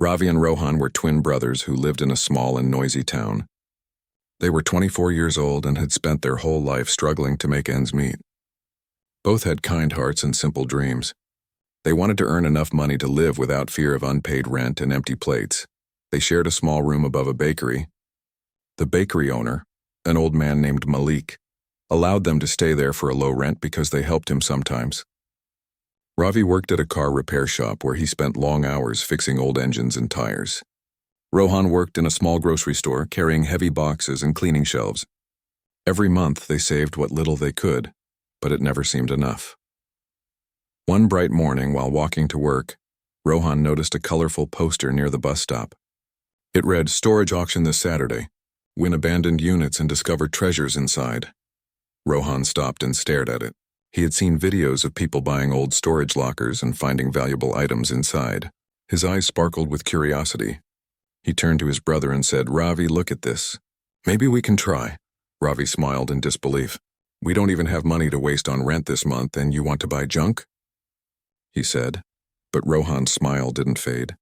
Ravi and Rohan were twin brothers who lived in a small and noisy town. They were 24 years old and had spent their whole life struggling to make ends meet. Both had kind hearts and simple dreams. They wanted to earn enough money to live without fear of unpaid rent and empty plates. They shared a small room above a bakery. The bakery owner, an old man named Malik, allowed them to stay there for a low rent because they helped him sometimes. Ravi worked at a car repair shop where he spent long hours fixing old engines and tires. Rohan worked in a small grocery store carrying heavy boxes and cleaning shelves. Every month they saved what little they could, but it never seemed enough. One bright morning while walking to work, Rohan noticed a colorful poster near the bus stop. It read, "Storage auction this Saturday. Win abandoned units and discover treasures inside." Rohan stopped and stared at it. He had seen videos of people buying old storage lockers and finding valuable items inside. His eyes sparkled with curiosity. He turned to his brother and said, "Ravi, look at this. Maybe we can try." Ravi smiled in disbelief. "We don't even have money to waste on rent this month, and you want to buy junk?" he said. But Rohan's smile didn't fade.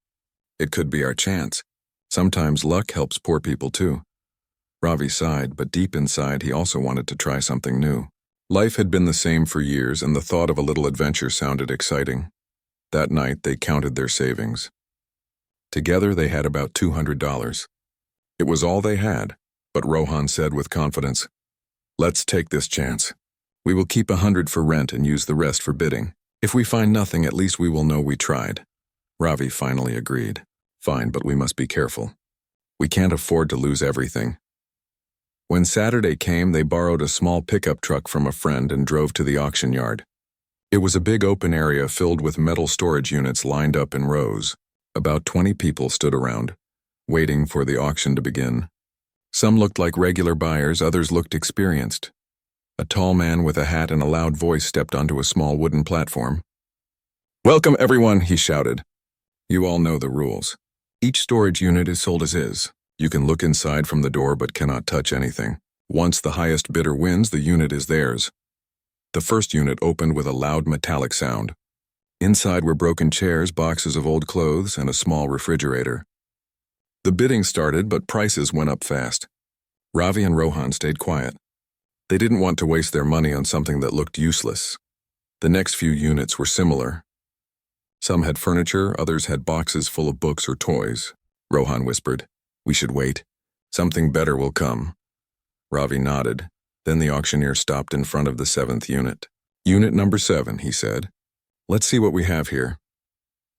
"It could be our chance. Sometimes luck helps poor people too." Ravi sighed, but deep inside he also wanted to try something new. Life had been the same for years, and the thought of a little adventure sounded exciting. That night they counted their savings. Together they had about $200. It was all they had, but Rohan said with confidence, "Let's take this chance. We will keep 100 for rent and use the rest for bidding. If we find nothing, at least we will know we tried." Ravi finally agreed. "Fine, but we must be careful. We can't afford to lose everything." When Saturday came, they borrowed a small pickup truck from a friend and drove to the auction yard. It was a big open area filled with metal storage units lined up in rows. About 20 people stood around, waiting for the auction to begin. Some looked like regular buyers, others looked experienced. A tall man with a hat and a loud voice stepped onto a small wooden platform. "Welcome, everyone," he shouted. "You all know the rules. Each storage unit is sold as is. You can look inside from the door but cannot touch anything. Once the highest bidder wins, the unit is theirs." The first unit opened with a loud metallic sound. Inside were broken chairs, boxes of old clothes, and a small refrigerator. The bidding started, but prices went up fast. Ravi and Rohan stayed quiet. They didn't want to waste their money on something that looked useless. The next few units were similar. Some had furniture, others had boxes full of books or toys. Rohan whispered, "We should wait. Something better will come." Ravi nodded. Then the auctioneer stopped in front of the 7th unit. "Unit number 7, he said. "Let's see what we have here."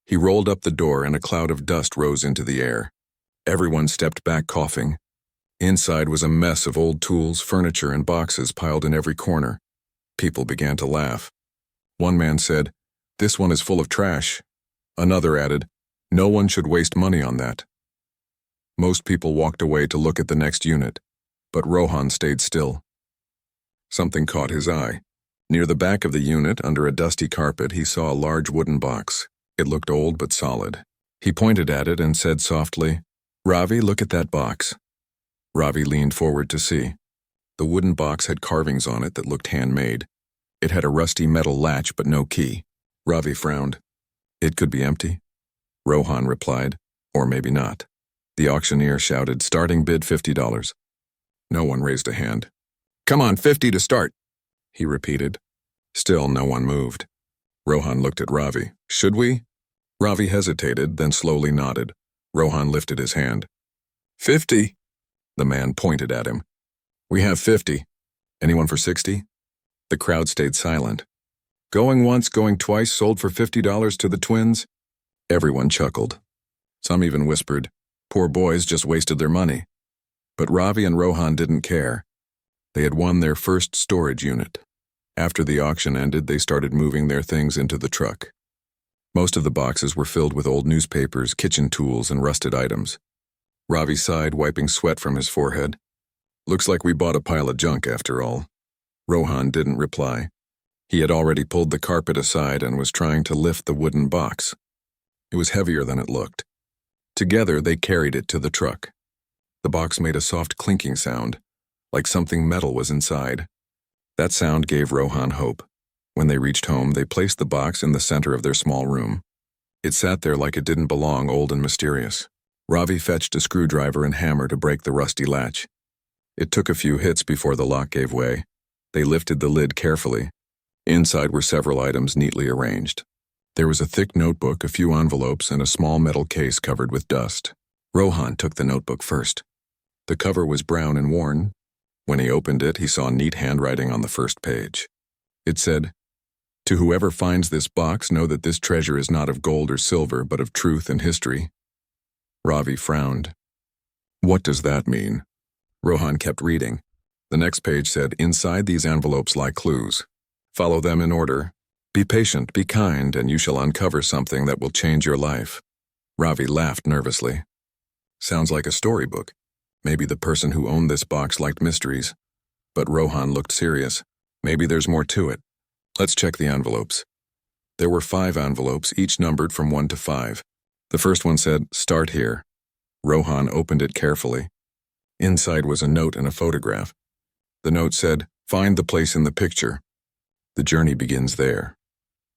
He rolled up the door and a cloud of dust rose into the air. Everyone stepped back coughing. Inside was a mess of old tools, furniture, and boxes piled in every corner. People began to laugh. One man said, "This one is full of trash." Another added, "No one should waste money on that." Most people walked away to look at the next unit, but Rohan stayed still. Something caught his eye. Near the back of the unit, under a dusty carpet, he saw a large wooden box. It looked old but solid. He pointed at it and said softly, "Ravi, look at that box." Ravi leaned forward to see. The wooden box had carvings on it that looked handmade. It had a rusty metal latch but no key. Ravi frowned. "It could be empty." Rohan replied, "Or maybe not." The auctioneer shouted, "Starting bid $50. No one raised a hand. "Come on, 50 to start," he repeated. Still no one moved. Rohan looked at Ravi. "Should we?" Ravi hesitated, then slowly nodded. Rohan lifted his hand. 50. The man pointed at him. "We have 50. Anyone for 60? The crowd stayed silent. "Going once, going twice, sold for $50 to the twins." Everyone chuckled. Some even whispered, "Poor boys just wasted their money." But Ravi and Rohan didn't care. They had won their first storage unit. After the auction ended, they started moving their things into the truck. Most of the boxes were filled with old newspapers, kitchen tools, and rusted items. Ravi sighed, wiping sweat from his forehead. "Looks like we bought a pile of junk after all." Rohan didn't reply. He had already pulled the carpet aside and was trying to lift the wooden box. It was heavier than it looked. Together, they carried it to the truck. The box made a soft clinking sound, like something metal was inside. That sound gave Rohan hope. When they reached home, they placed the box in the center of their small room. It sat there like it didn't belong, old and mysterious. Ravi fetched a screwdriver and hammer to break the rusty latch. It took a few hits before the lock gave way. They lifted the lid carefully. Inside were several items neatly arranged. There was a thick notebook, a few envelopes, and a small metal case covered with dust. Rohan took the notebook first. The cover was brown and worn. When he opened it, he saw neat handwriting on the first page. It said, "To whoever finds this box, know that this treasure is not of gold or silver, but of truth and history." Ravi frowned. "What does that mean?" Rohan kept reading. The next page said, "Inside these envelopes lie clues. Follow them in order. Be patient, be kind, and you shall uncover something that will change your life." Ravi laughed nervously. "Sounds like a storybook. Maybe the person who owned this box liked mysteries." But Rohan looked serious. "Maybe there's more to it. Let's check the envelopes." There were 5 envelopes, each numbered from 1 to 5. The first one said, "Start here." Rohan opened it carefully. Inside was a note and a photograph. The note said, "Find the place in the picture. The journey begins there."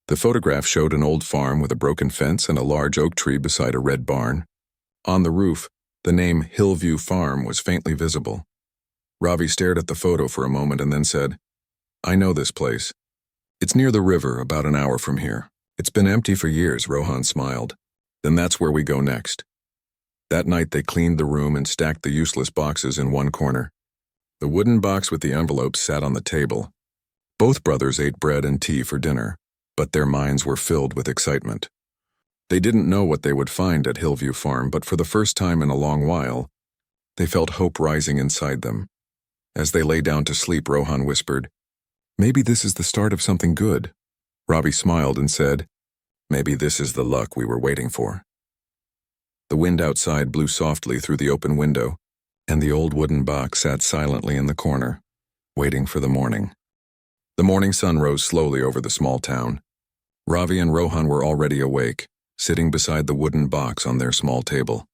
The photograph showed an old farm with a broken fence and a large oak tree beside a red barn. On the roof, the name Hillview Farm was faintly visible. Ravi stared at the photo for a moment and then said, "I know this place. It's near the river, about an hour from here. It's been empty for years," Rohan smiled. "Then that's where we go next." That night they cleaned the room and stacked the useless boxes in one corner. The wooden box with the envelopes sat on the table. Both brothers ate bread and tea for dinner, but their minds were filled with excitement. They didn't know what they would find at Hillview Farm, but for the first time in a long while, they felt hope rising inside them. As they lay down to sleep, Rohan whispered, "Maybe this is the start of something good." Ravi smiled and said, "Maybe this is the luck we were waiting for." The wind outside blew softly through the open window, and the old wooden box sat silently in the corner, waiting for the morning. The morning sun rose slowly over the small town. Ravi and Rohan were already awake, sitting beside the wooden box on their small table.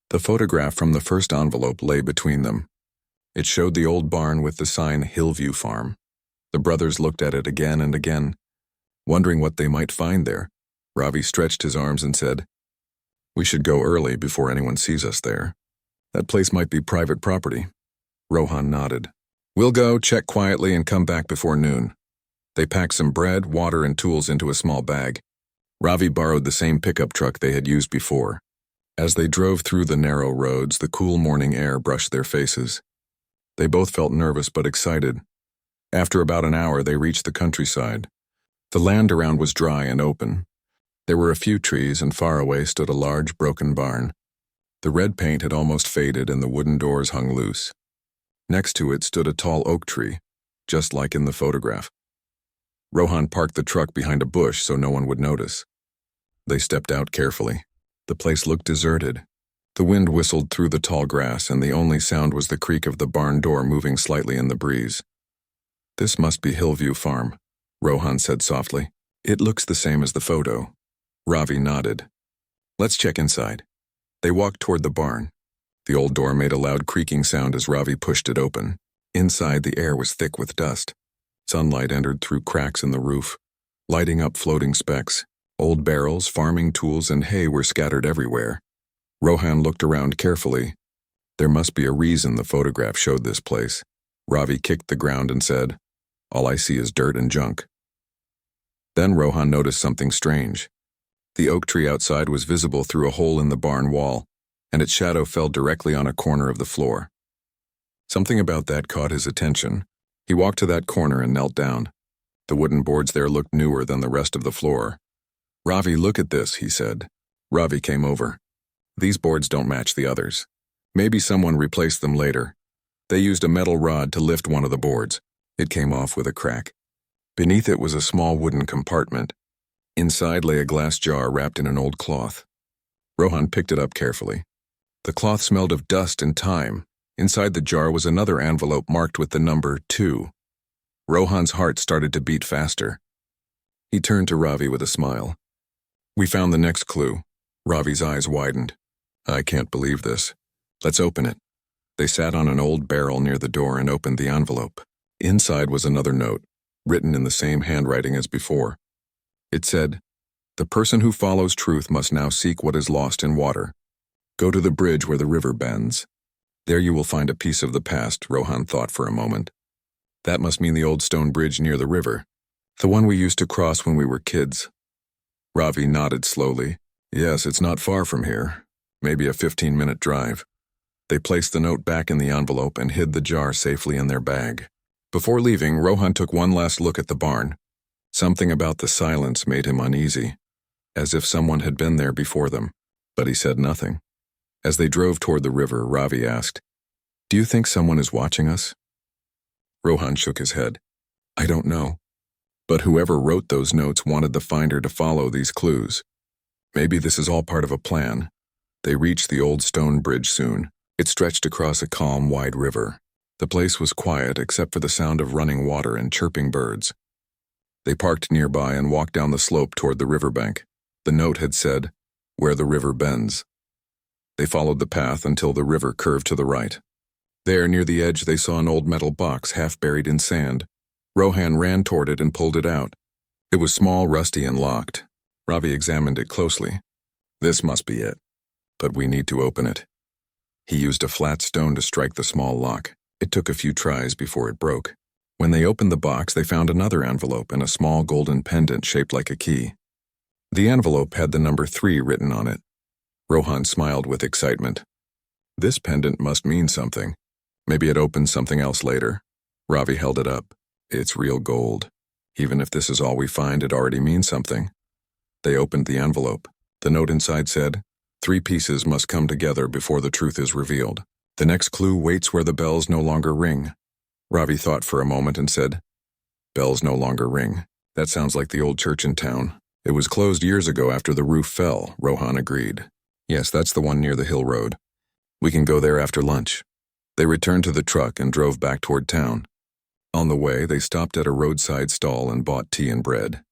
The photograph from the first envelope lay between them. It showed the old barn with the sign Hillview Farm. The brothers looked at it again and again, wondering what they might find there. Ravi stretched his arms and said, "We should go early before anyone sees us there. That place might be private property." Rohan nodded. "We'll go, check quietly, and come back before noon." They packed some bread, water, and tools into a small bag. Ravi borrowed the same pickup truck they had used before. As they drove through the narrow roads, the cool morning air brushed their faces. They both felt nervous but excited. After about an hour, they reached the countryside. The land around was dry and open. There were a few trees, and far away stood a large, broken barn. The red paint had almost faded, and the wooden doors hung loose. Next to it stood a tall oak tree, just like in the photograph. Rohan parked the truck behind a bush so no one would notice. They stepped out carefully. The place looked deserted. The wind whistled through the tall grass, and the only sound was the creak of the barn door moving slightly in the breeze. "This must be Hillview Farm," Rohan said softly. "It looks the same as the photo." Ravi nodded. "Let's check inside." They walked toward the barn. The old door made a loud creaking sound as Ravi pushed it open. Inside, the air was thick with dust. Sunlight entered through cracks in the roof, lighting up floating specks. Old barrels, farming tools, and hay were scattered everywhere. Rohan looked around carefully. There must be a reason the photograph showed this place. Ravi kicked the ground and said, "All I see is dirt and junk." Then Rohan noticed something strange. The oak tree outside was visible through a hole in the barn wall, and its shadow fell directly on a corner of the floor. Something about that caught his attention. He walked to that corner and knelt down. The wooden boards there looked newer than the rest of the floor. "Ravi, look at this," he said. Ravi came over. "These boards don't match the others. Maybe someone replaced them later." They used a metal rod to lift one of the boards. It came off with a crack. Beneath it was a small wooden compartment. Inside lay a glass jar wrapped in an old cloth. Rohan picked it up carefully. The cloth smelled of dust and time. Inside the jar was another envelope marked with the number 2. Rohan's heart started to beat faster. He turned to Ravi with a smile. "We found the next clue." Ravi's eyes widened. "I can't believe this. Let's open it." They sat on an old barrel near the door and opened the envelope. Inside was another note, written in the same handwriting as before. It said, The person who follows truth must now seek what is lost in water. Go to the bridge where the river bends. There you will find a piece of the past, Rohan thought for a moment. That must mean the old stone bridge near the river, the one we used to cross when we were kids. Ravi nodded slowly. Yes, it's not far from here. Maybe a 15-minute drive. They placed the note back in the envelope and hid the jar safely in their bag. Before leaving, Rohan took one last look at the barn. Something about the silence made him uneasy, as if someone had been there before them, but he said nothing. As they drove toward the river, Ravi asked, "Do you think someone is watching us?" Rohan shook his head. "I don't know. But whoever wrote those notes wanted the finder to follow these clues. Maybe this is all part of a plan." They reached the old stone bridge soon. It stretched across a calm, wide river. The place was quiet except for the sound of running water and chirping birds. They parked nearby and walked down the slope toward the riverbank. The note had said, "Where the river bends." They followed the path until the river curved to the right. There, near the edge, they saw an old metal box half buried in sand. Rohan ran toward it and pulled it out. It was small, rusty, and locked. Ravi examined it closely. "This must be it. But we need to open it." He used a flat stone to strike the small lock. It took a few tries before it broke. When they opened the box, they found another envelope and a small golden pendant shaped like a key. The envelope had the number 3 written on it. Rohan smiled with excitement. This pendant must mean something. Maybe it opens something else later. Ravi held it up. It's real gold. Even if this is all we find, it already means something. They opened the envelope. The note inside said, 3 pieces must come together before the truth is revealed. The next clue waits where the bells no longer ring. Ravi thought for a moment and said, "Bells no longer ring. That sounds like the old church in town. It was closed years ago after the roof fell," Rohan agreed. "Yes, that's the one near the hill road. We can go there after lunch." They returned to the truck and drove back toward town. On the way, they stopped at a roadside stall and bought tea and bread.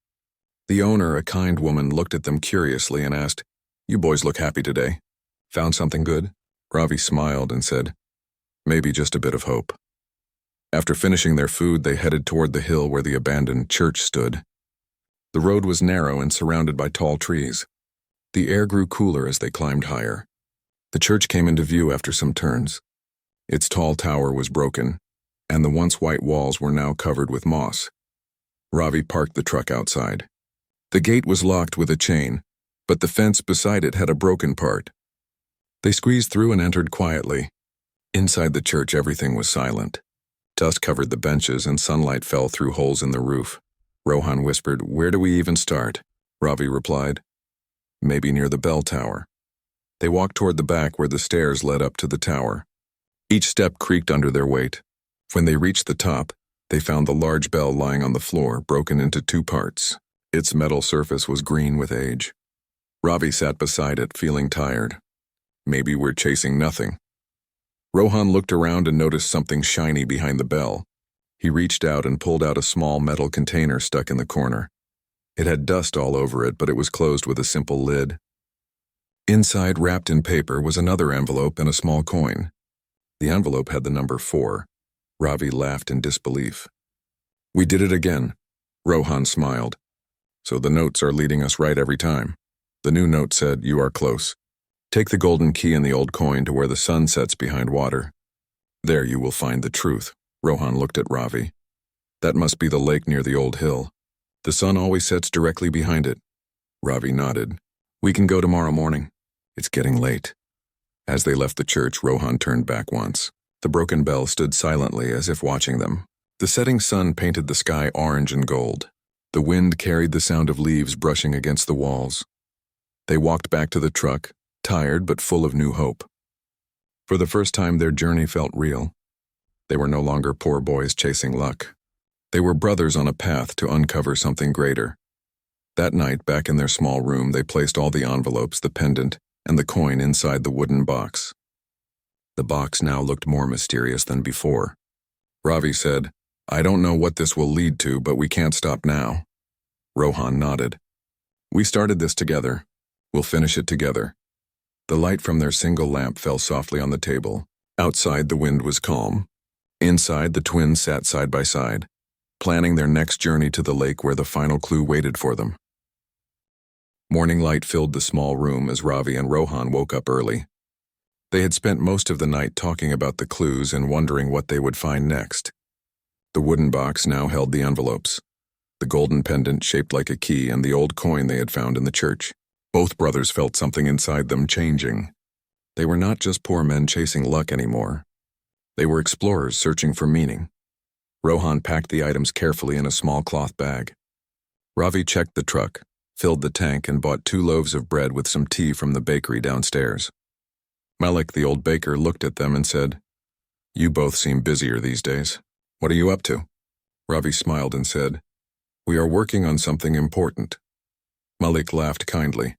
The owner, a kind woman, looked at them curiously and asked, "You boys look happy today. Found something good?" Ravi smiled and said, "Maybe just a bit of hope." After finishing their food, they headed toward the hill where the abandoned church stood. The road was narrow and surrounded by tall trees. The air grew cooler as they climbed higher. The church came into view after some turns. Its tall tower was broken, and the once white walls were now covered with moss. Ravi parked the truck outside. The gate was locked with a chain, but the fence beside it had a broken part. They squeezed through and entered quietly. Inside the church, everything was silent. Dust covered the benches and sunlight fell through holes in the roof. Rohan whispered, "Where do we even start?" Ravi replied, "Maybe near the bell tower." They walked toward the back where the stairs led up to the tower. Each step creaked under their weight. When they reached the top, they found the large bell lying on the floor, broken into 2 parts. Its metal surface was green with age. Ravi sat beside it, feeling tired. Maybe we're chasing nothing. Rohan looked around and noticed something shiny behind the bell. He reached out and pulled out a small metal container stuck in the corner. It had dust all over it, but it was closed with a simple lid. Inside, wrapped in paper, was another envelope and a small coin. The envelope had the number 4. Ravi laughed in disbelief. "We did it again." Rohan smiled. "So the notes are leading us right every time." The new note said, "You are close. Take the golden key and the old coin to where the sun sets behind water. There you will find the truth." Rohan looked at Ravi. "That must be the lake near the old hill. The sun always sets directly behind it." Ravi nodded. "We can go tomorrow morning. It's getting late." As they left the church, Rohan turned back once. The broken bell stood silently as if watching them. The setting sun painted the sky orange and gold. The wind carried the sound of leaves brushing against the walls. They walked back to the truck, tired but full of new hope. For the first time, their journey felt real. They were no longer poor boys chasing luck. They were brothers on a path to uncover something greater. That night, back in their small room, they placed all the envelopes, the pendant, and the coin inside the wooden box. The box now looked more mysterious than before. Ravi said, "I don't know what this will lead to, but we can't stop now." Rohan nodded. "We started this together. We'll finish it together." The light from their single lamp fell softly on the table. Outside, the wind was calm. Inside, the twins sat side by side, planning their next journey to the lake where the final clue waited for them. Morning light filled the small room as Ravi and Rohan woke up early. They had spent most of the night talking about the clues and wondering what they would find next. The wooden box now held the envelopes, the golden pendant shaped like a key and the old coin they had found in the church. Both brothers felt something inside them changing. They were not just poor men chasing luck anymore. They were explorers searching for meaning. Rohan packed the items carefully in a small cloth bag. Ravi checked the truck, filled the tank, and bought 2 loaves of bread with some tea from the bakery downstairs. Malik, the old baker, looked at them and said, "You both seem busier these days. What are you up to?" Ravi smiled and said, "We are working on something important." Malik laughed kindly.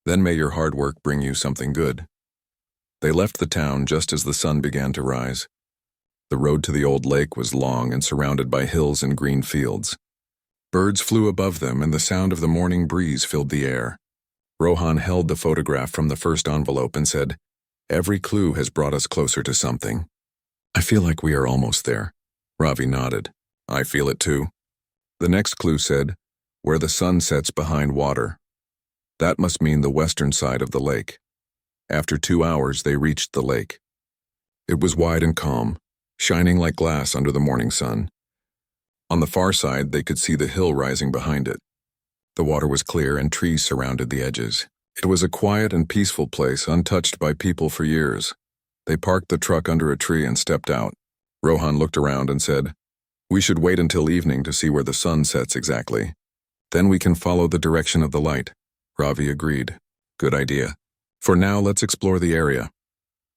"Then may your hard work bring you something good." They left the town just as the sun began to rise. The road to the old lake was long and surrounded by hills and green fields. Birds flew above them and the sound of the morning breeze filled the air. Rohan held the photograph from the first envelope and said, "Every clue has brought us closer to something." "I feel like we are almost there." Ravi nodded. "I feel it too." The next clue said, "Where the sun sets behind water." That must mean the western side of the lake. After 2 hours, they reached the lake. It was wide and calm, shining like glass under the morning sun. On the far side, they could see the hill rising behind it. The water was clear and trees surrounded the edges. It was a quiet and peaceful place, untouched by people for years. They parked the truck under a tree and stepped out. Rohan looked around and said, "We should wait until evening to see where the sun sets exactly. Then we can follow the direction of the light." Ravi agreed. "Good idea. For now, let's explore the area."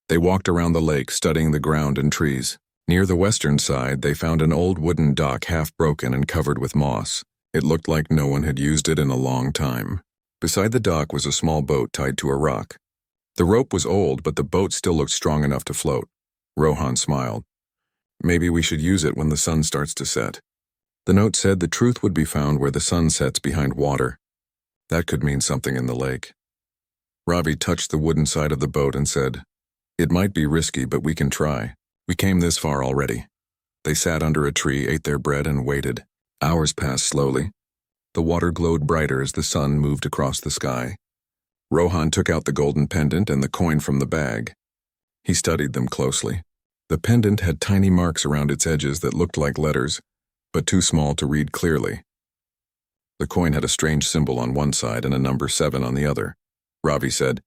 They walked around the lake, studying the ground and trees. Near the western side, they found an old wooden dock half broken and covered with moss. It looked like no one had used it in a long time. Beside the dock was a small boat tied to a rock. The rope was old, but the boat still looked strong enough to float. Rohan smiled. "Maybe we should use it when the sun starts to set." The note said the truth would be found where the sun sets behind water. That could mean something in the lake. Ravi touched the wooden side of the boat and said, "It might be risky, but we can try. We came this far already." They sat under a tree, ate their bread, and waited. Hours passed slowly. The water glowed brighter as the sun moved across the sky. Rohan took out the golden pendant and the coin from the bag. He studied them closely. The pendant had tiny marks around its edges that looked like letters, but too small to read clearly. The coin had a strange symbol on one side and a number 7 on the other. Ravi said,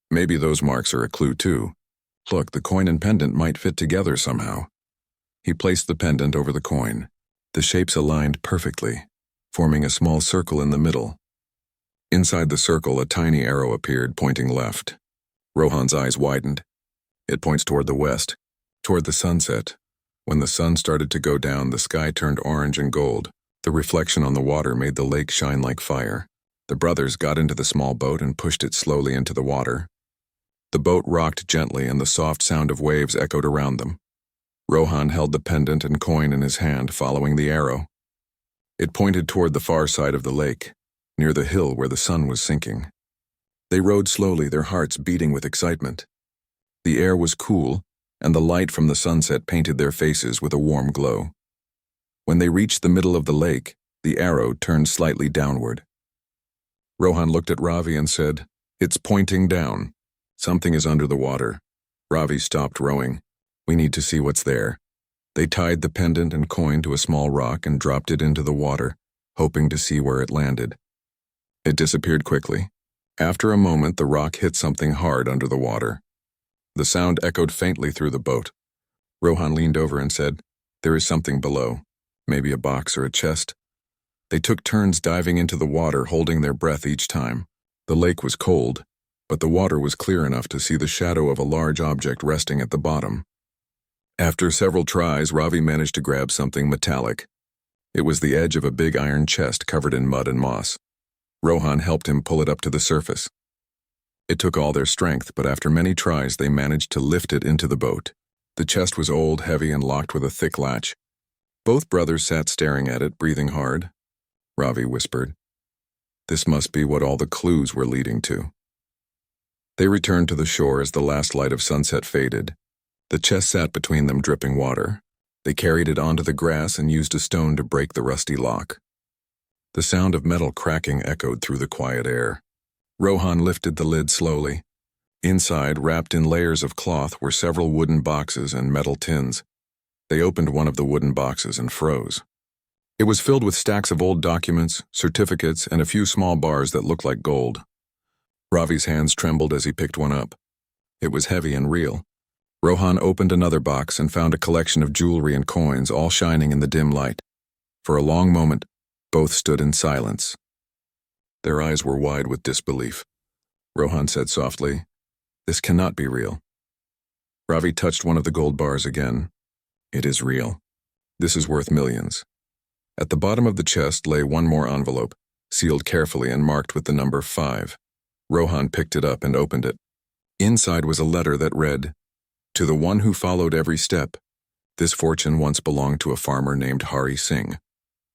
"Maybe those marks are a clue too. Look, the coin and pendant might fit together somehow." He placed the pendant over the coin. The shapes aligned perfectly, forming a small circle in the middle. Inside the circle, a tiny arrow appeared, pointing left. Rohan's eyes widened. "It points toward the west, toward the sunset." When the sun started to go down, the sky turned orange and gold. The reflection on the water made the lake shine like fire. The brothers got into the small boat and pushed it slowly into the water. The boat rocked gently and the soft sound of waves echoed around them. Rohan held the pendant and coin in his hand, following the arrow. It pointed toward the far side of the lake, near the hill where the sun was sinking. They rowed slowly, their hearts beating with excitement. The air was cool, and the light from the sunset painted their faces with a warm glow. When they reached the middle of the lake, the arrow turned slightly downward. Rohan looked at Ravi and said, "It's pointing down. Something is under the water." Ravi stopped rowing. "We need to see what's there." They tied the pendant and coin to a small rock and dropped it into the water, hoping to see where it landed. It disappeared quickly. After a moment, the rock hit something hard under the water. The sound echoed faintly through the boat. Rohan leaned over and said, "There is something below, maybe a box or a chest." They took turns diving into the water, holding their breath each time. The lake was cold, but the water was clear enough to see the shadow of a large object resting at the bottom. After several tries, Ravi managed to grab something metallic. It was the edge of a big iron chest covered in mud and moss. Rohan helped him pull it up to the surface. It took all their strength, but after many tries, they managed to lift it into the boat. The chest was old, heavy, and locked with a thick latch. Both brothers sat staring at it, breathing hard. Ravi whispered, "This must be what all the clues were leading to." They returned to the shore as the last light of sunset faded. The chest sat between them, dripping water. They carried it onto the grass and used a stone to break the rusty lock. The sound of metal cracking echoed through the quiet air. Rohan lifted the lid slowly. Inside, wrapped in layers of cloth, were several wooden boxes and metal tins. They opened one of the wooden boxes and froze. It was filled with stacks of old documents, certificates, and a few small bars that looked like gold. Ravi's hands trembled as he picked one up. It was heavy and real. Rohan opened another box and found a collection of jewelry and coins, all shining in the dim light. For a long moment, both stood in silence. Their eyes were wide with disbelief. Rohan said softly, "This cannot be real." Ravi touched one of the gold bars again. "It is real. This is worth millions." At the bottom of the chest lay one more envelope, sealed carefully and marked with the number 5. Rohan picked it up and opened it. Inside was a letter that read, "To the one who followed every step, this fortune once belonged to a farmer named Hari Singh.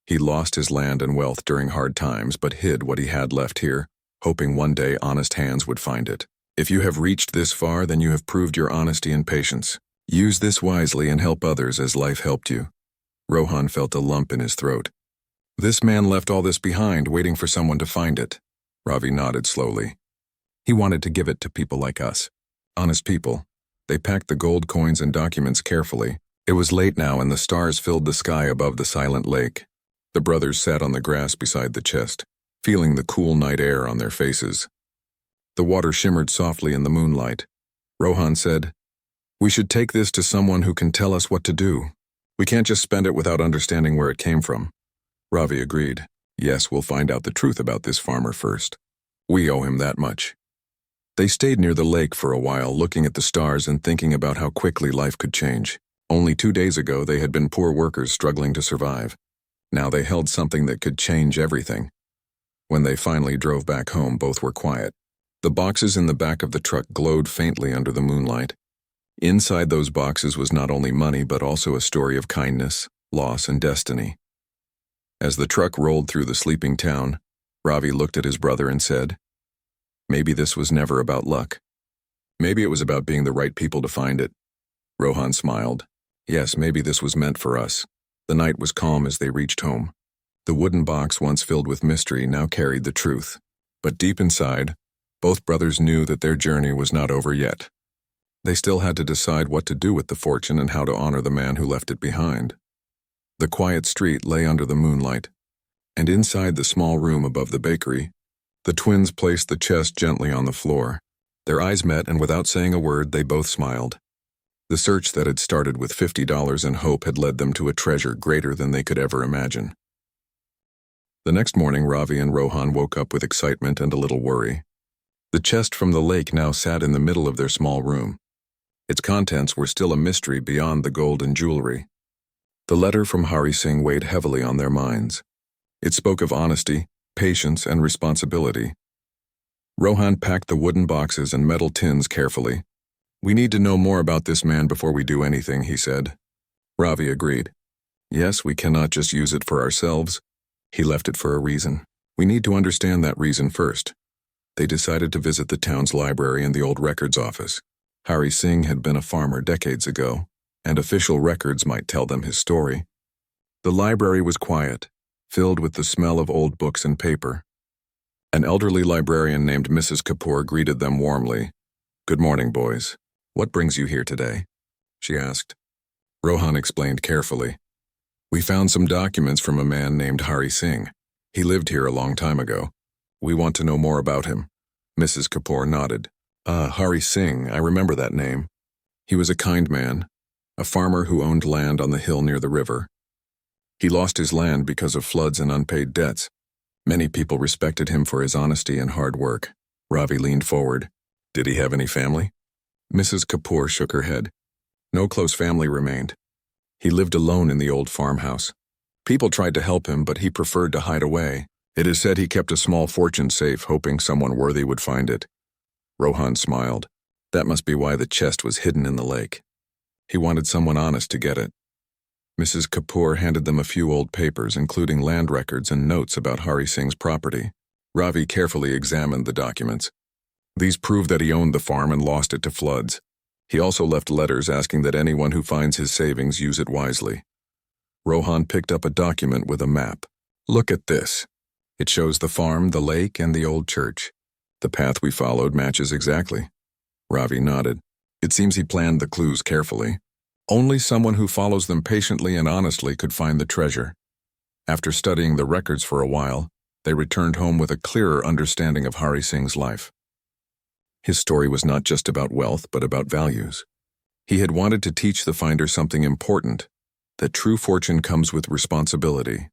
He lost his land and wealth during hard times, but hid what he had left here, hoping one day honest hands would find it. If you have reached this far, then you have proved your honesty and patience. Use this wisely and help others as life helped you." Rohan felt a lump in his throat. This man left all this behind, waiting for someone to find it. Ravi nodded slowly. He wanted to give it to people like us. Honest people. They packed the gold coins and documents carefully. It was late now and the stars filled the sky above the silent lake. The brothers sat on the grass beside the chest, feeling the cool night air on their faces. The water shimmered softly in the moonlight. Rohan said, "We should take this to someone who can tell us what to do. We can't just spend it without understanding where it came from." Ravi agreed. "Yes, we'll find out the truth about this farmer first. We owe him that much." They stayed near the lake for a while, looking at the stars and thinking about how quickly life could change. Only 2 days ago, they had been poor workers struggling to survive. Now they held something that could change everything. When they finally drove back home, both were quiet. The boxes in the back of the truck glowed faintly under the moonlight. Inside those boxes was not only money, but also a story of kindness, loss, and destiny. As the truck rolled through the sleeping town, Ravi looked at his brother and said, "Maybe this was never about luck. Maybe it was about being the right people to find it." Rohan smiled. "Yes, maybe this was meant for us." The night was calm as they reached home. The wooden box, once filled with mystery, now carried the truth. But deep inside, both brothers knew that their journey was not over yet. They still had to decide what to do with the fortune and how to honor the man who left it behind. The quiet street lay under the moonlight, and inside the small room above the bakery, the twins placed the chest gently on the floor. Their eyes met, and without saying a word, they both smiled. The search that had started with $50 and hope had led them to a treasure greater than they could ever imagine. The next morning, Ravi and Rohan woke up with excitement and a little worry. The chest from the lake now sat in the middle of their small room. Its contents were still a mystery beyond the gold and jewelry. The letter from Hari Singh weighed heavily on their minds. It spoke of honesty, patience, and responsibility. Rohan packed the wooden boxes and metal tins carefully. "We need to know more about this man before we do anything," he said. Ravi agreed. "Yes, we cannot just use it for ourselves. He left it for a reason. We need to understand that reason first." They decided to visit the town's library and the old records office. Hari Singh had been a farmer decades ago, and official records might tell them his story. The library was quiet, filled with the smell of old books and paper. An elderly librarian named Mrs. Kapoor greeted them warmly. "Good morning, boys. What brings you here today?" she asked. Rohan explained carefully. "We found some documents from a man named Hari Singh. He lived here a long time ago. We want to know more about him." Mrs. Kapoor nodded. Hari Singh, I remember that name. He was a kind man, a farmer who owned land on the hill near the river. He lost his land because of floods and unpaid debts. Many people respected him for his honesty and hard work." Ravi leaned forward. "Did he have any family?" Mrs. Kapoor shook her head. No close family remained. He lived alone in the old farmhouse. People tried to help him, but he preferred to hide away. It is said he kept a small fortune safe, hoping someone worthy would find it. Rohan smiled. That must be why the chest was hidden in the lake. He wanted someone honest to get it. Mrs. Kapoor handed them a few old papers, including land records and notes about Hari Singh's property. Ravi carefully examined the documents. These proved that he owned the farm and lost it to floods. He also left letters asking that anyone who finds his savings use it wisely. Rohan picked up a document with a map. "Look at this." It shows the farm, the lake, and the old church. The path we followed matches exactly. Ravi nodded. It seems he planned the clues carefully. Only someone who follows them patiently and honestly could find the treasure. After studying the records for a while, they returned home with a clearer understanding of Hari Singh's life. His story was not just about wealth, but about values. He had wanted to teach the finder something important, that true fortune comes with responsibility.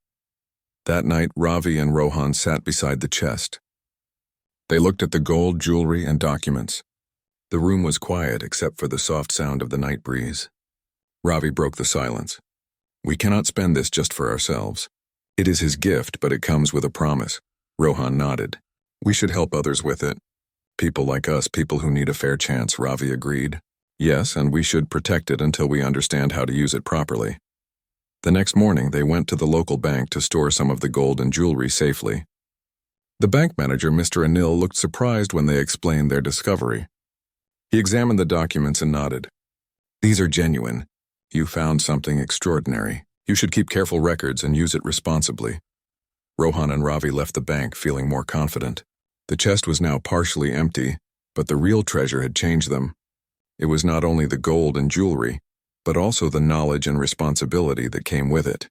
That night, Ravi and Rohan sat beside the chest. They looked at the gold, jewelry, and documents. The room was quiet except for the soft sound of the night breeze. Ravi broke the silence. We cannot spend this just for ourselves. It is his gift, but it comes with a promise. Rohan nodded. We should help others with it. People like us, people who need a fair chance, Ravi agreed. Yes, and we should protect it until we understand how to use it properly. The next morning, they went to the local bank to store some of the gold and jewelry safely. The bank manager, Mr. Anil, looked surprised when they explained their discovery. He examined the documents and nodded. These are genuine. You found something extraordinary. You should keep careful records and use it responsibly. Rohan and Ravi left the bank feeling more confident. The chest was now partially empty, but the real treasure had changed them. It was not only the gold and jewelry, but also the knowledge and responsibility that came with it.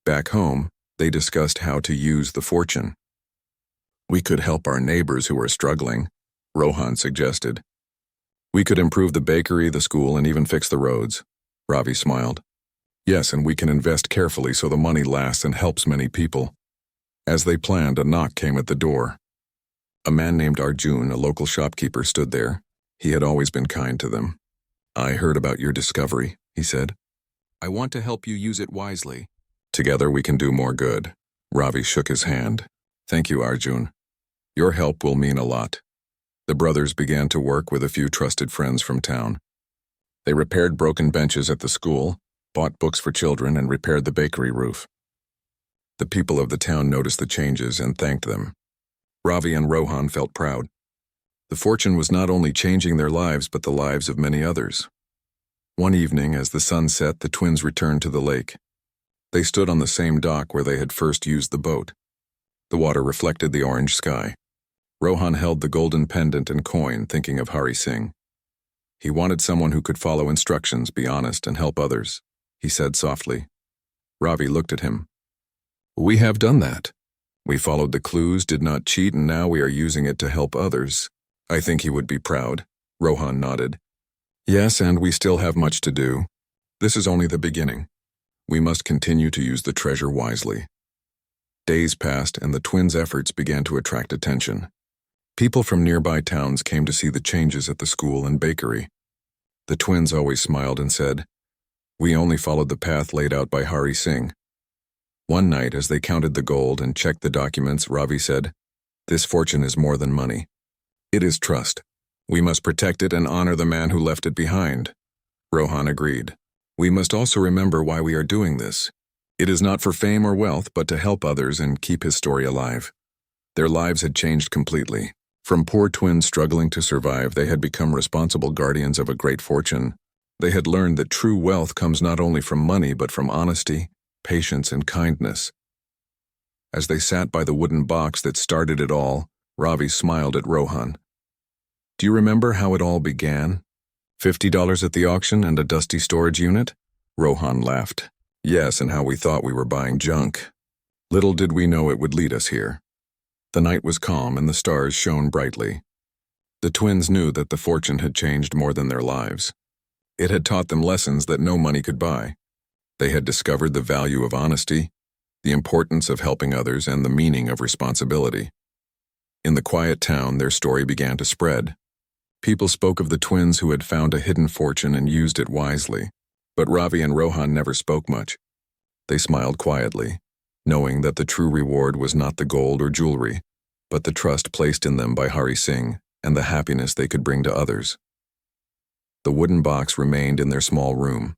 Back home, they discussed how to use the fortune. We could help our neighbors who are struggling, Rohan suggested. We could improve the bakery, the school, and even fix the roads. Ravi smiled. Yes, and we can invest carefully so the money lasts and helps many people. As they planned, a knock came at the door. A man named Arjun, a local shopkeeper, stood there. He had always been kind to them. I heard about your discovery, he said. I want to help you use it wisely. Together we can do more good. Ravi shook his hand. Thank you, Arjun. Your help will mean a lot. The brothers began to work with a few trusted friends from town. They repaired broken benches at the school, bought books for children, and repaired the bakery roof. The people of the town noticed the changes and thanked them. Ravi and Rohan felt proud. The fortune was not only changing their lives, but the lives of many others. One evening, as the sun set, the twins returned to the lake. They stood on the same dock where they had first used the boat. The water reflected the orange sky. Rohan held the golden pendant and coin, thinking of Hari Singh. He wanted someone who could follow instructions, be honest, and help others, he said softly. Ravi looked at him. We have done that. We followed the clues, did not cheat, and now we are using it to help others. I think he would be proud. Rohan nodded. Yes, and we still have much to do. This is only the beginning. We must continue to use the treasure wisely. Days passed, and the twins' efforts began to attract attention. People from nearby towns came to see the changes at the school and bakery. The twins always smiled and said, We only followed the path laid out by Hari Singh. One night, as they counted the gold and checked the documents, Ravi said, This fortune is more than money. It is trust. We must protect it and honor the man who left it behind. Rohan agreed. We must also remember why we are doing this. It is not for fame or wealth, but to help others and keep his story alive. Their lives had changed completely. From poor twins struggling to survive, they had become responsible guardians of a great fortune. They had learned that true wealth comes not only from money, but from honesty, patience, and kindness. As they sat by the wooden box that started it all, Ravi smiled at Rohan. Do you remember how it all began? $50 at the auction and a dusty storage unit? Rohan laughed. Yes, and how we thought we were buying junk. Little did we know it would lead us here. The night was calm and the stars shone brightly. The twins knew that the fortune had changed more than their lives. It had taught them lessons that no money could buy. They had discovered the value of honesty, the importance of helping others, and the meaning of responsibility. In the quiet town, their story began to spread. People spoke of the twins who had found a hidden fortune and used it wisely. But Ravi and Rohan never spoke much. They smiled quietly, knowing that the true reward was not the gold or jewelry, but the trust placed in them by Hari Singh and the happiness they could bring to others. The wooden box remained in their small room,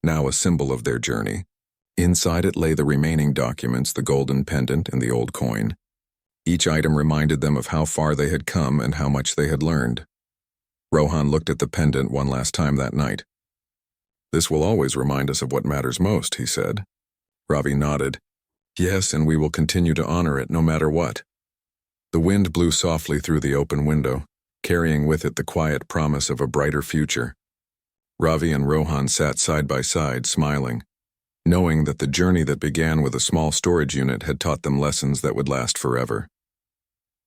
now a symbol of their journey. Inside it lay the remaining documents, the golden pendant and the old coin. Each item reminded them of how far they had come and how much they had learned. Rohan looked at the pendant one last time that night. This will always remind us of what matters most, he said. Ravi nodded. Yes, and we will continue to honor it no matter what. The wind blew softly through the open window, carrying with it the quiet promise of a brighter future. Ravi and Rohan sat side by side, smiling, knowing that the journey that began with a small storage unit had taught them lessons that would last forever.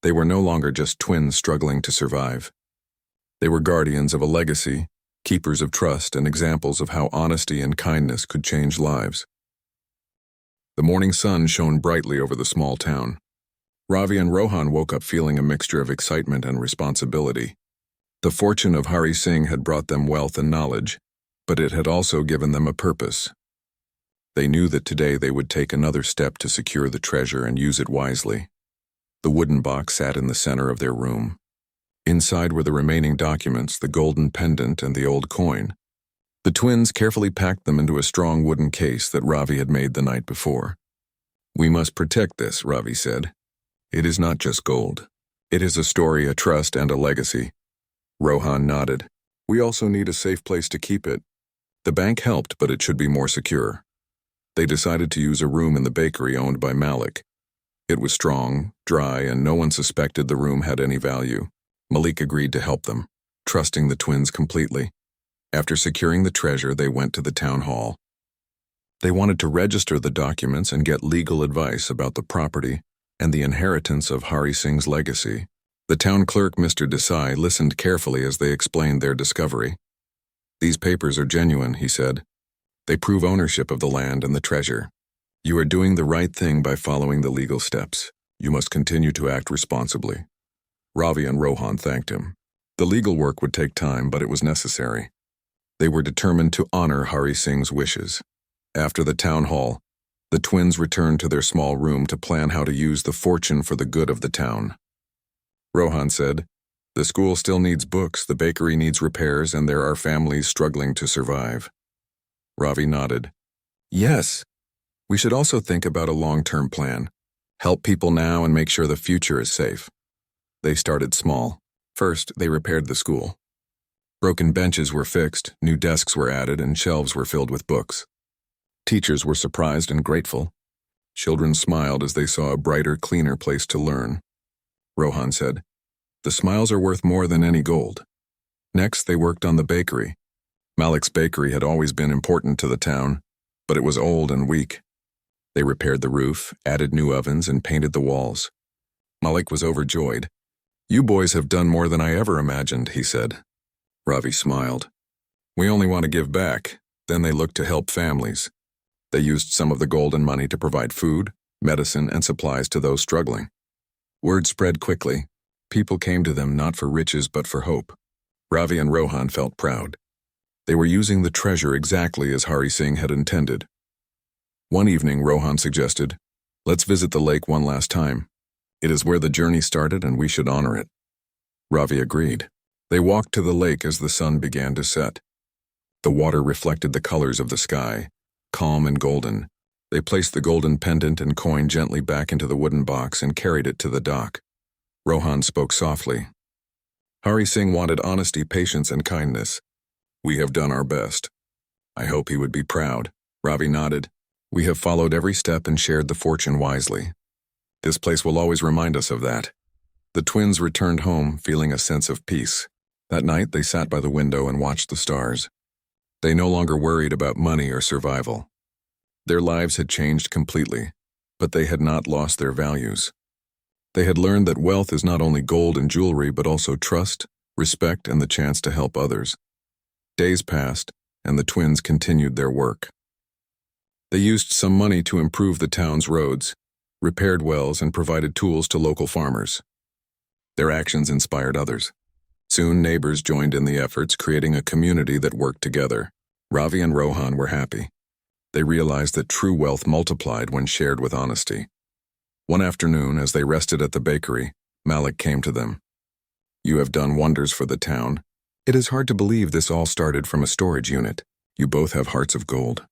They were no longer just twins struggling to survive. They were guardians of a legacy, keepers of trust, and examples of how honesty and kindness could change lives. The morning sun shone brightly over the small town. Ravi and Rohan woke up feeling a mixture of excitement and responsibility. The fortune of Hari Singh had brought them wealth and knowledge, but it had also given them a purpose. They knew that today they would take another step to secure the treasure and use it wisely. The wooden box sat in the center of their room. Inside were the remaining documents, the golden pendant and the old coin. The twins carefully packed them into a strong wooden case that Ravi had made the night before. "We must protect this," Ravi said. "It is not just gold. It is a story, a trust, and a legacy." Rohan nodded. "We also need a safe place to keep it. The bank helped, but it should be more secure." They decided to use a room in the bakery owned by Malik. It was strong, dry, and no one suspected the room had any value. Malik agreed to help them, trusting the twins completely. After securing the treasure, they went to the town hall. They wanted to register the documents and get legal advice about the property and the inheritance of Hari Singh's legacy. The town clerk, Mr. Desai, listened carefully as they explained their discovery. "These papers are genuine," he said. "They prove ownership of the land and the treasure. You are doing the right thing by following the legal steps. You must continue to act responsibly." Ravi and Rohan thanked him. The legal work would take time, but it was necessary. They were determined to honor Hari Singh's wishes. After the town hall, the twins returned to their small room to plan how to use the fortune for the good of the town. Rohan said, "The school still needs books, the bakery needs repairs, and there are families struggling to survive." Ravi nodded. "Yes. We should also think about a long-term plan. Help people now and make sure the future is safe." They started small. First, they repaired the school. Broken benches were fixed, new desks were added, and shelves were filled with books. Teachers were surprised and grateful. Children smiled as they saw a brighter, cleaner place to learn. Rohan said, "The smiles are worth more than any gold." Next, they worked on the bakery. Malik's bakery had always been important to the town, but it was old and weak. They repaired the roof, added new ovens, and painted the walls. Malik was overjoyed. "You boys have done more than I ever imagined," he said. Ravi smiled. "We only want to give back." Then they looked to help families. They used some of the gold and money to provide food, medicine, and supplies to those struggling. Word spread quickly. People came to them not for riches but for hope. Ravi and Rohan felt proud. They were using the treasure exactly as Hari Singh had intended. One evening, Rohan suggested, "Let's visit the lake one last time. It is where the journey started and we should honor it." Ravi agreed. They walked to the lake as the sun began to set. The water reflected the colors of the sky, calm and golden. They placed the golden pendant and coin gently back into the wooden box and carried it to the dock. Rohan spoke softly. "Hari Singh wanted honesty, patience, and kindness. We have done our best. I hope he would be proud." Ravi nodded. "We have followed every step and shared the fortune wisely. This place will always remind us of that." The twins returned home, feeling a sense of peace. That night, they sat by the window and watched the stars. They no longer worried about money or survival. Their lives had changed completely, but they had not lost their values. They had learned that wealth is not only gold and jewelry, but also trust, respect, and the chance to help others. Days passed, and the twins continued their work. They used some money to improve the town's roads, repaired wells, and provided tools to local farmers. Their actions inspired others. Soon, neighbors joined in the efforts, creating a community that worked together. Ravi and Rohan were happy. They realized that true wealth multiplied when shared with honesty. One afternoon, as they rested at the bakery, Malik came to them. "You have done wonders for the town. It is hard to believe this all started from a storage unit. You both have hearts of gold."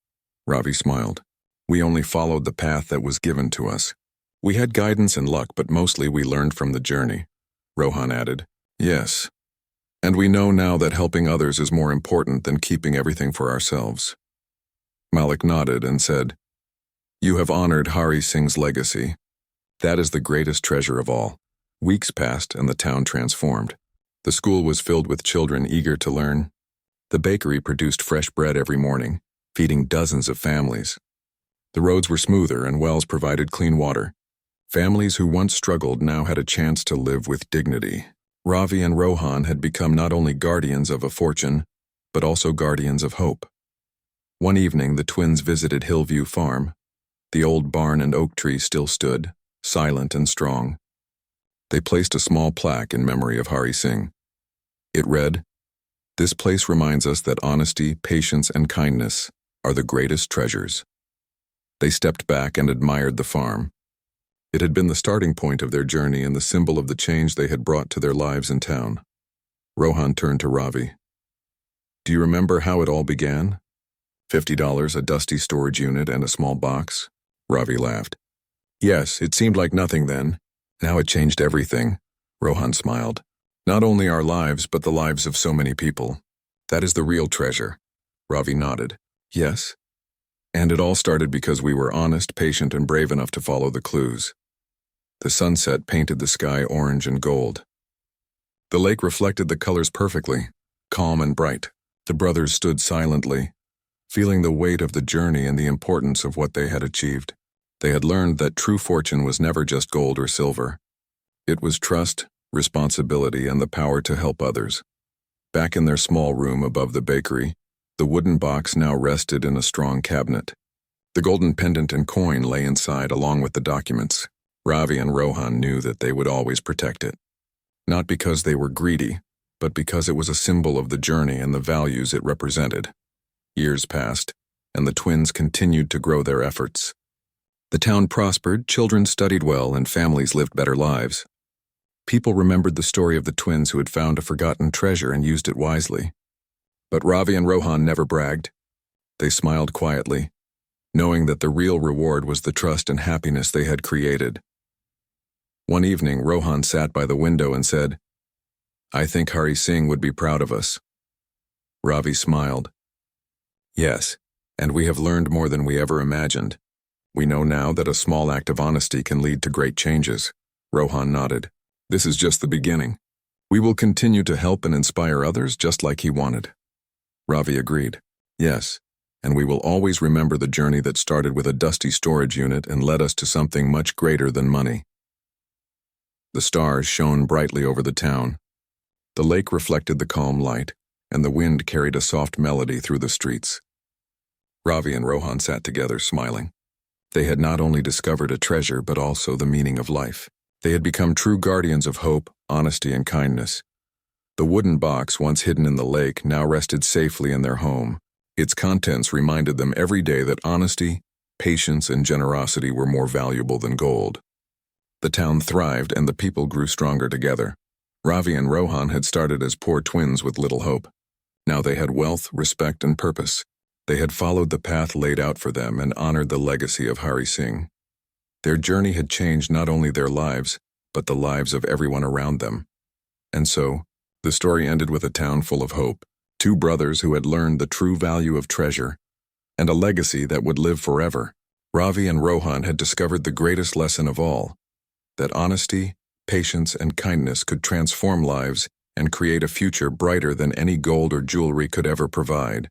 Ravi smiled. "We only followed the path that was given to us. We had guidance and luck, but mostly we learned from the journey." Rohan added, "Yes. And we know now that helping others is more important than keeping everything for ourselves." Malik nodded and said, You have honored Hari Singh's legacy. That is the greatest treasure of all. Weeks passed and the town transformed. The school was filled with children eager to learn. The bakery produced fresh bread every morning, feeding dozens of families. The roads were smoother and wells provided clean water. Families who once struggled now had a chance to live with dignity. Ravi and Rohan had become not only guardians of a fortune, but also guardians of hope. One evening, the twins visited Hillview Farm. The old barn and oak tree still stood, silent and strong. They placed a small plaque in memory of Hari Singh. It read, "This place reminds us that honesty, patience, and kindness are the greatest treasures." They stepped back and admired the farm. It had been the starting point of their journey and the symbol of the change they had brought to their lives in town. Rohan turned to Ravi. "Do you remember how it all began? $50, a dusty storage unit, and a small box?" Ravi laughed. "Yes, it seemed like nothing then. Now it changed everything." Rohan smiled. "Not only our lives, but the lives of so many people. That is the real treasure." Ravi nodded. "Yes. And it all started because we were honest, patient, and brave enough to follow the clues." The sunset painted the sky orange and gold. The lake reflected the colors perfectly, calm and bright. The brothers stood silently, feeling the weight of the journey and the importance of what they had achieved. They had learned that true fortune was never just gold or silver. It was trust, responsibility, and the power to help others. Back in their small room above the bakery, the wooden box now rested in a strong cabinet. The golden pendant and coin lay inside along with the documents. Ravi and Rohan knew that they would always protect it. Not because they were greedy, but because it was a symbol of the journey and the values it represented. Years passed, and the twins continued to grow their efforts. The town prospered, children studied well, and families lived better lives. People remembered the story of the twins who had found a forgotten treasure and used it wisely. But Ravi and Rohan never bragged. They smiled quietly, knowing that the real reward was the trust and happiness they had created. One evening, Rohan sat by the window and said, "I think Hari Singh would be proud of us." Ravi smiled. "Yes, and we have learned more than we ever imagined. We know now that a small act of honesty can lead to great changes." Rohan nodded. "This is just the beginning. We will continue to help and inspire others just like he wanted." Ravi agreed. "Yes, and we will always remember the journey that started with a dusty storage unit and led us to something much greater than money." The stars shone brightly over the town. The lake reflected the calm light, and the wind carried a soft melody through the streets. Ravi and Rohan sat together, smiling. They had not only discovered a treasure, but also the meaning of life. They had become true guardians of hope, honesty, and kindness. The wooden box, once hidden in the lake, now rested safely in their home. Its contents reminded them every day that honesty, patience, and generosity were more valuable than gold. The town thrived, and the people grew stronger together. Ravi and Rohan had started as poor twins with little hope. Now they had wealth, respect, and purpose. They had followed the path laid out for them and honored the legacy of Hari Singh. Their journey had changed not only their lives, but the lives of everyone around them. And so, the story ended with a town full of hope, two brothers who had learned the true value of treasure, and a legacy that would live forever. Ravi and Rohan had discovered the greatest lesson of all, that honesty, patience, and kindness could transform lives and create a future brighter than any gold or jewelry could ever provide.